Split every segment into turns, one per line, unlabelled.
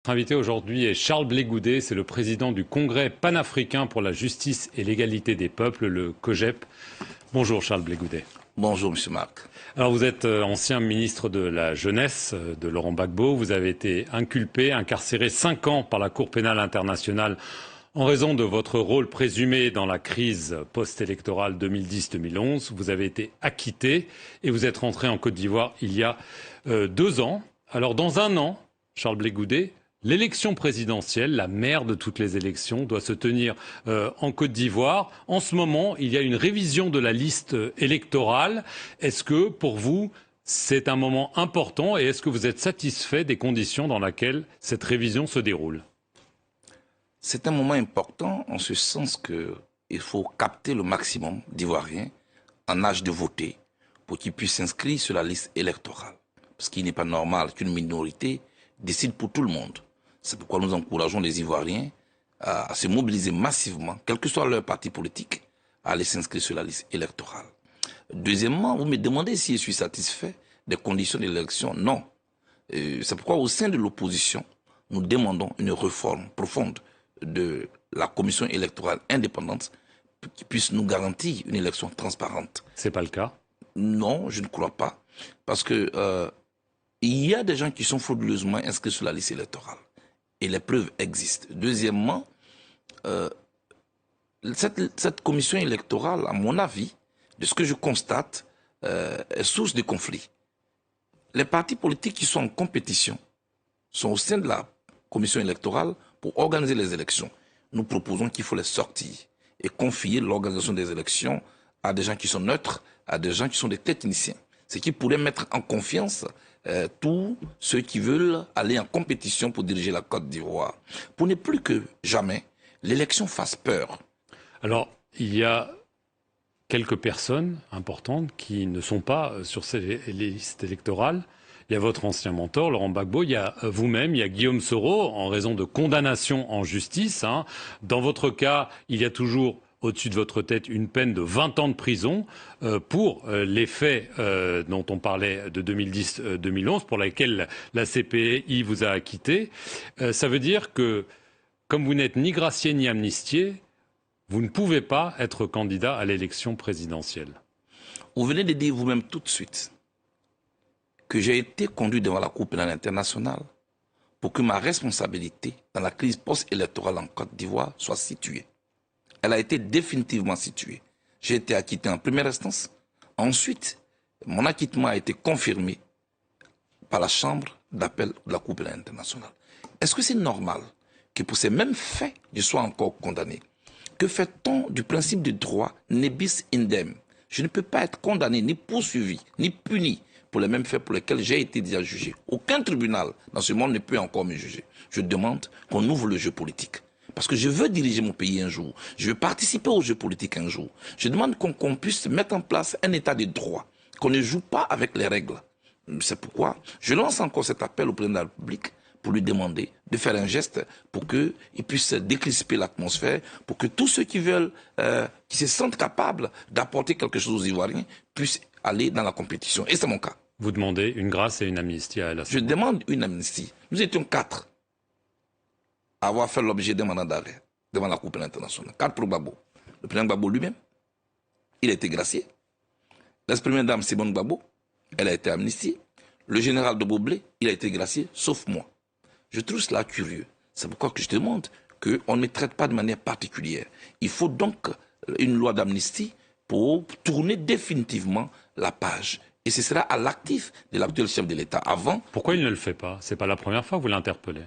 Notre invité aujourd'hui est Charles Blé Goudet, c'est le président du Congrès panafricain pour la justice et l'égalité des peuples, le COJEP. Bonjour Charles Blé Goudet.
Bonjour Monsieur Marc.
Alors vous êtes ancien ministre de la Jeunesse de Laurent Gbagbo. Vous avez été inculpé, incarcéré 5 ans par la Cour pénale internationale en raison de votre rôle présumé dans la crise post-électorale 2010-2011. Vous avez été acquitté et vous êtes rentré en Côte d'Ivoire il y a 2 ans. Alors dans un an, Charles Blé Goudet, l'élection présidentielle, la mère de toutes les élections, doit se tenir en Côte d'Ivoire. En ce moment, il y a une révision de la liste électorale. Est-ce que, pour vous, c'est un moment important et est-ce que vous êtes satisfait des conditions dans lesquelles cette révision se déroule?
C'est un moment important en ce sens qu'il faut capter le maximum d'Ivoiriens en âge de voter pour qu'ils puissent s'inscrire sur la liste électorale. Parce qu'il n'est pas normal qu'une minorité décide pour tout le monde. C'est pourquoi nous encourageons les Ivoiriens à se mobiliser massivement, quel que soit leur parti politique, à aller s'inscrire sur la liste électorale. Deuxièmement, vous me demandez si je suis satisfait des conditions de l'élection. Non. C'est pourquoi au sein de l'opposition, nous demandons une réforme profonde de la commission électorale indépendante qui puisse nous garantir une élection transparente.
C'est pas le cas?
Non, je ne crois pas. Parce que il y a des gens qui sont frauduleusement inscrits sur la liste électorale. Et les preuves existent. Deuxièmement, cette commission électorale, à mon avis, de ce que je constate, est source de conflits. Les partis politiques qui sont en compétition sont au sein de la commission électorale pour organiser les élections. Nous proposons qu'il faut les sortir et confier l'organisation des élections à des gens qui sont neutres, à des gens qui sont des techniciens. Ce qui pourrait mettre en confiance tous ceux qui veulent aller en compétition pour diriger la Côte d'Ivoire. Pour ne plus que jamais, l'élection fasse peur.
Alors, il y a quelques personnes importantes qui ne sont pas sur ces listes électorales. Il y a votre ancien mentor, Laurent Gbagbo, il y a vous-même, il y a Guillaume Soro, en raison de condamnation en justice. Dans votre cas, il y a toujours au-dessus de votre tête une peine de 20 ans de prison pour les faits dont on parlait de 2010-2011, pour lesquels la CPI vous a acquitté. Ça veut dire que, comme vous n'êtes ni gracié ni amnistié, vous ne pouvez pas être candidat à l'élection présidentielle.
Vous venez de dire vous-même tout de suite que j'ai été conduit devant la Cour pénale internationale pour que ma responsabilité dans la crise post-électorale en Côte d'Ivoire soit située. Elle a été définitivement située. J'ai été acquitté en première instance. Ensuite, mon acquittement a été confirmé par la Chambre d'appel de la Cour pénale internationale. Est-ce que c'est normal que pour ces mêmes faits, je sois encore condamné? Que fait-on du principe du droit ne bis idem? Je ne peux pas être condamné, ni poursuivi, ni puni pour les mêmes faits pour lesquels j'ai été déjà jugé. Aucun tribunal dans ce monde ne peut encore me juger. Je demande qu'on ouvre le jeu politique. Parce que je veux diriger mon pays un jour. Je veux participer au jeu politique un jour. Je demande qu'on puisse mettre en place un état de droit. Qu'on ne joue pas avec les règles. C'est pourquoi je lance encore cet appel au président de la République pour lui demander de faire un geste pour qu'il puisse décrisper l'atmosphère, pour que tous ceux qui veulent, qui se sentent capables d'apporter quelque chose aux Ivoiriens, puissent aller dans la compétition. Et c'est mon cas.
Vous demandez une grâce et une amnistie à la
Je demande une amnistie. Nous étions 4 à avoir fait l'objet d'un mandat d'arrêt devant la Cour pénale internationale. 4 pour Gbagbo. Le président Gbagbo lui-même, il a été gracié. L'ex-première dame Simone Gbagbo, elle a été amnistiée. Le général de Boblé, il a été gracié, sauf moi. Je trouve cela curieux. C'est pourquoi que je demande qu'on ne me traite pas de manière particulière. Il faut donc une loi d'amnistie pour tourner définitivement la page. Et ce sera à l'actif de l'actuel chef de l'État. Avant.
Pourquoi il ne le fait pas? C'est pas la première fois que vous l'interpellez.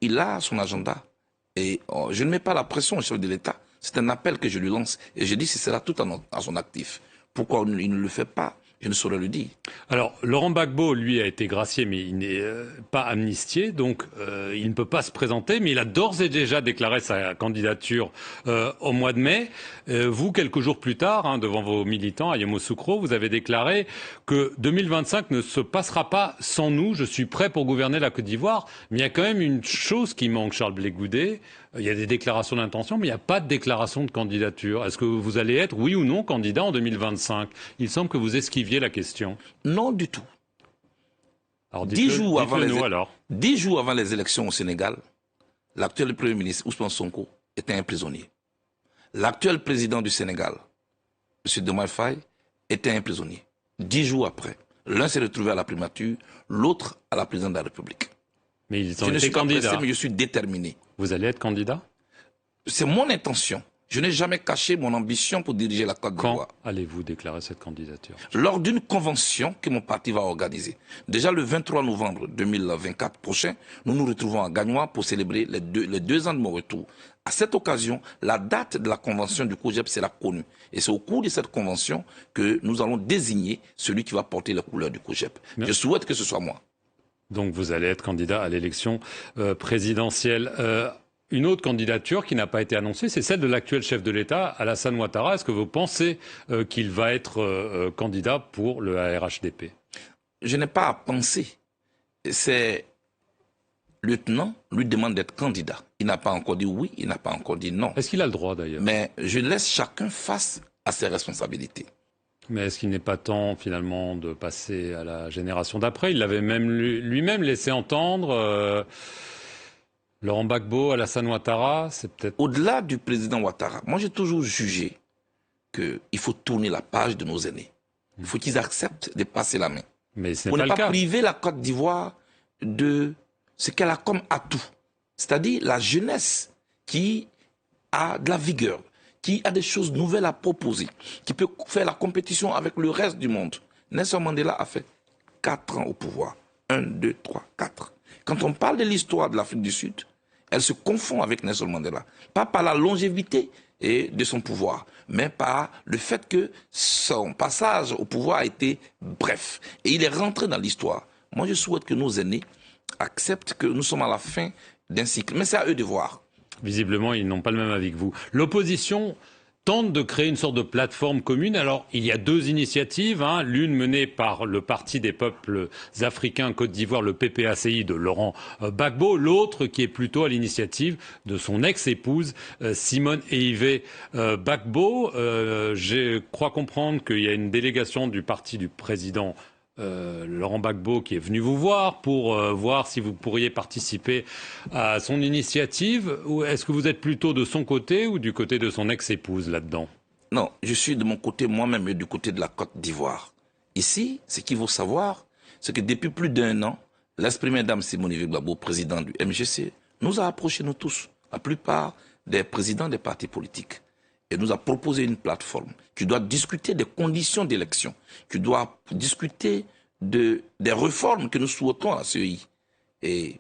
Il a son agenda. Et je ne mets pas la pression au chef de l'État. C'est un appel que je lui lance. Et je dis que ce sera tout à son actif. Pourquoi il ne le fait pas? Je ne saurais le dire.
Alors, Laurent Gbagbo, lui, a été gracié, mais il n'est pas amnistié, donc il ne peut pas se présenter, mais il a d'ores et déjà déclaré sa candidature au mois de mai. Vous, quelques jours plus tard, devant vos militants à Yamoussoukro, vous avez déclaré que 2025 ne se passera pas sans nous, je suis prêt pour gouverner la Côte d'Ivoire. Mais il y a quand même une chose qui manque, Charles Blé Goudet. Il y a des déclarations d'intention, mais il n'y a pas de déclaration de candidature. Est-ce que vous allez être, oui ou non, candidat en 2025? Il semble que vous esquiviez la question.
Non du tout.
Alors
10 jours avant
alors.
10 jours avant les élections au Sénégal, l'actuel Premier ministre Ousmane Sonko était un prisonnier. L'actuel président du Sénégal, M. Diomaye Faye, était un prisonnier. 10 jours après, l'un s'est retrouvé à la primature, l'autre à la présidence de la République.
Mais ils ont
Je ne
été
suis pas
candidats.
pressé, mais je suis déterminé.
Vous allez être candidat?
C'est mon intention. Je n'ai jamais caché mon ambition pour diriger la Côte d'Ivoire.
Quand allez-vous déclarer cette candidature?
Lors d'une convention que mon parti va organiser. Déjà le 23 novembre 2024 prochain, nous nous retrouvons à Gagnois pour célébrer les deux ans de mon retour. À cette occasion, la date de la convention du COJEP sera connue. Et c'est au cours de cette convention que nous allons désigner celui qui va porter les couleurs du COJEP.
Mais...
Je souhaite que ce soit moi.
Donc vous allez être candidat à l'élection présidentielle. Une autre candidature qui n'a pas été annoncée, c'est celle de l'actuel chef de l'État, Alassane Ouattara. Est-ce que vous pensez qu'il va être candidat pour le ARHDP?
Je n'ai pas à penser. C'est lieutenant lui demande d'être candidat. Il n'a pas encore dit oui, il n'a pas encore dit non.
Est-ce qu'il a le droit d'ailleurs?
Mais je laisse chacun face à ses responsabilités.
Mais est-ce qu'il n'est pas temps finalement de passer à la génération d'après? Il l'avait même lui-même laissé entendre. Laurent Gbagbo, Alassane Ouattara, c'est peut-être...
Au-delà du président Ouattara, moi j'ai toujours jugé qu'il faut tourner la page de nos aînés. Il faut qu'ils acceptent de passer la main.
Mais ce n'est
pour
pas
ne
le
pas
cas.
priver la Côte d'Ivoire de ce qu'elle a comme atout. C'est-à-dire la jeunesse qui a de la vigueur, qui a des choses nouvelles à proposer, qui peut faire la compétition avec le reste du monde. Nelson Mandela a fait 4 ans au pouvoir. 1, 2, 3, 4. Quand on parle de l'histoire de l'Afrique du Sud, elle se confond avec Nelson Mandela. Pas par la longévité de son pouvoir, mais par le fait que son passage au pouvoir a été bref. Et il est rentré dans l'histoire. Moi, je souhaite que nos aînés acceptent que nous sommes à la fin d'un cycle. Mais c'est à eux de voir.
Visiblement, ils n'ont pas le même avis que vous. L'opposition tente de créer une sorte de plateforme commune. Alors, il y a deux initiatives, l'une menée par le Parti des peuples africains Côte d'Ivoire, le PPACI de Laurent Gbagbo, l'autre qui est plutôt à l'initiative de son ex-épouse Simone Eyivé Gbagbo. Je crois comprendre qu'il y a une délégation du parti du président Laurent Gbagbo qui est venu vous voir pour voir si vous pourriez participer à son initiative. Ou est-ce que vous êtes plutôt de son côté ou du côté de son ex-épouse là-dedans?
Non, je suis de mon côté moi-même et du côté de la Côte d'Ivoire. Ici, ce qu'il faut savoir, c'est que depuis plus d'1 an, l'ex-première dame Simone Eyivé Gbagbo, président du MGC, nous a approchés nous tous, la plupart des présidents des partis politiques. Et nous a proposé une plateforme qui doit discuter des conditions d'élection, qui doit discuter des réformes que nous souhaitons à la CEI. Et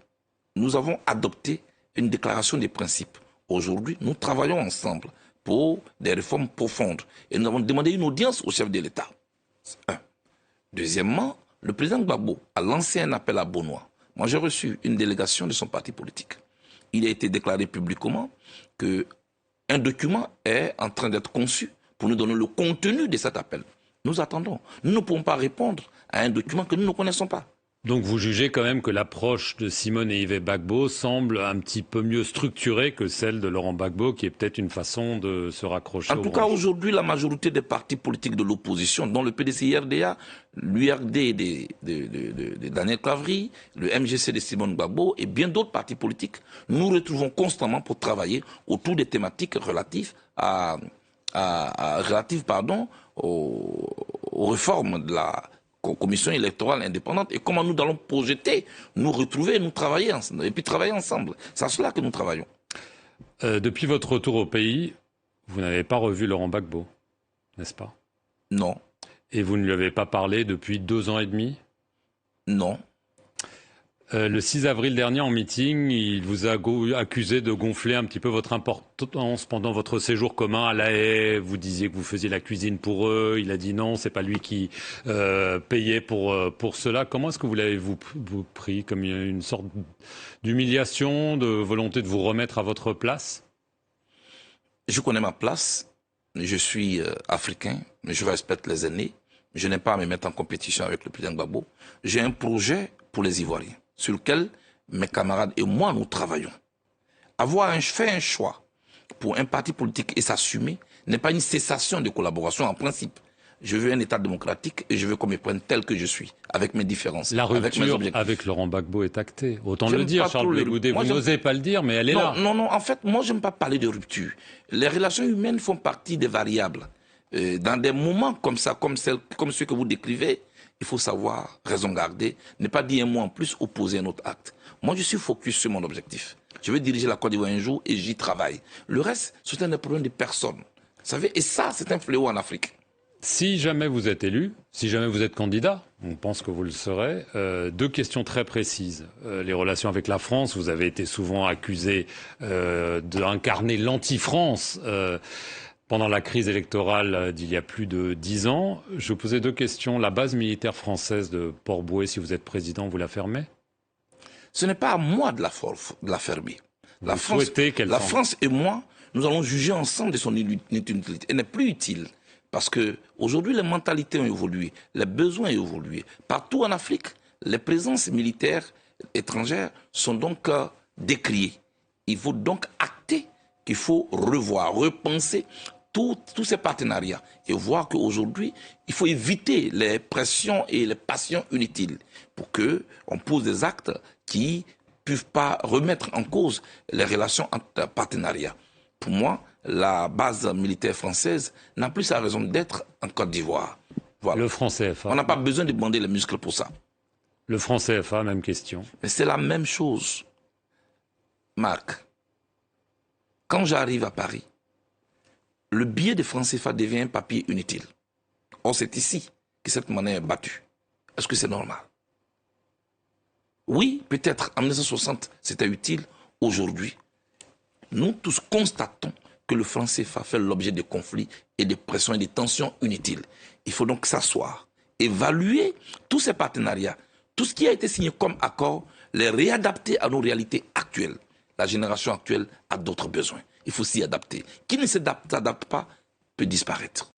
nous avons adopté une déclaration des principes. Aujourd'hui, nous travaillons ensemble pour des réformes profondes. Et nous avons demandé une audience au chef de l'État. Un. Deuxièmement, le président Gbagbo a lancé un appel à Bonois. Moi, j'ai reçu une délégation de son parti politique. Il a été déclaré publiquement que un document est en train d'être conçu pour nous donner le contenu de cet appel. Nous attendons. Nous ne pouvons pas répondre à un document que nous ne connaissons pas.
Donc vous jugez quand même que l'approche de Simone Eyivé Gbagbo semble un petit peu mieux structurée que celle de Laurent Gbagbo, qui est peut-être une façon de se raccrocher.
En tout cas, aujourd'hui, la majorité des partis politiques de l'opposition, dont le PDC-IRDA, l'URD de Daniel Clavry, le MGC de Simone Gbagbo et bien d'autres partis politiques, nous retrouvons constamment pour travailler autour des thématiques relatives aux réformes de la commission électorale indépendante et comment nous allons projeter, nous retrouver, nous travailler ensemble, et puis travailler ensemble. C'est à cela que nous travaillons.
Depuis votre retour au pays, vous n'avez pas revu Laurent Gbagbo, n'est-ce pas?
Non.
Et vous ne lui avez pas parlé depuis 2 ans et demi?
Non.
Le 6 avril dernier, en meeting, il vous a accusé de gonfler un petit peu votre importance pendant votre séjour commun à La Haye. Vous disiez que vous faisiez la cuisine pour eux. Il a dit non, c'est pas lui qui payait pour cela. Comment est-ce que vous l'avez-vous pris? Comme une sorte d'humiliation, de volonté de vous remettre à votre place?
Je connais ma place. Je suis africain, mais je respecte les aînés. Je n'ai pas à me mettre en compétition avec le président Gbagbo. J'ai un projet pour les Ivoiriens, sur lequel mes camarades et moi, nous travaillons. Fait un choix pour un parti politique et s'assumer n'est pas une cessation de collaboration en principe. Je veux un État démocratique et je veux qu'on me prenne tel que je suis, avec mes différences,
La
avec mes
rupture
objectifs.
avec Laurent Gbagbo est actée. Autant
J'aime
le dire,
pas
Charles
trop
Blé Goudé. Vous n'osez pas le dire, mais elle est là.
Non, en fait, moi, j'aime pas parler de rupture. Les relations humaines font partie des variables. Dans des moments comme ça, comme ceux que vous décrivez, il faut savoir raison garder, ne pas dire un mot en plus, opposer un autre acte. Moi, je suis focus sur mon objectif. Je vais diriger la Côte d'Ivoire un jour et j'y travaille. Le reste, c'est un problème de personnes. Vous savez, et ça, c'est un fléau en Afrique.
Si jamais vous êtes élu, si jamais vous êtes candidat, on pense que vous le serez, deux questions très précises. Les relations avec la France, vous avez été souvent accusé d'incarner l'anti-France pendant la crise électorale d'il y a plus de 10 ans. Je vous posais deux questions. La base militaire française de Port-Bouët, si vous êtes président, vous la fermez?
Ce n'est pas à moi de la fermer. La France et moi, nous allons juger ensemble de son utilité. Elle n'est plus utile. Parce que aujourd'hui, les mentalités ont évolué, les besoins ont évolué. Partout en Afrique, les présences militaires étrangères sont donc décriées. Il faut donc acter qu'il faut revoir, repenser tous ces partenariats et voir qu'aujourd'hui, il faut éviter les pressions et les passions inutiles pour qu'on pose des actes qui ne peuvent pas remettre en cause les relations entre partenariats. Pour moi, la base militaire française n'a plus sa raison d'être en Côte d'Ivoire. Voilà.
Le franc CFA.
On n'a pas besoin de bander les muscles pour ça.
Le franc CFA, même question.
Mais c'est la même chose. Marc, quand j'arrive à Paris, le billet de franc CFA devient un papier inutile. Or, c'est ici que cette monnaie est battue. Est-ce que c'est normal? Oui, peut-être en 1960, c'était utile. Aujourd'hui, nous tous constatons que le franc CFA fait l'objet de conflits et de pressions et de tensions inutiles. Il faut donc s'asseoir, évaluer tous ces partenariats, tout ce qui a été signé comme accord, les réadapter à nos réalités actuelles. La génération actuelle a d'autres besoins. Il faut s'y adapter. Qui ne s'adapte pas peut disparaître.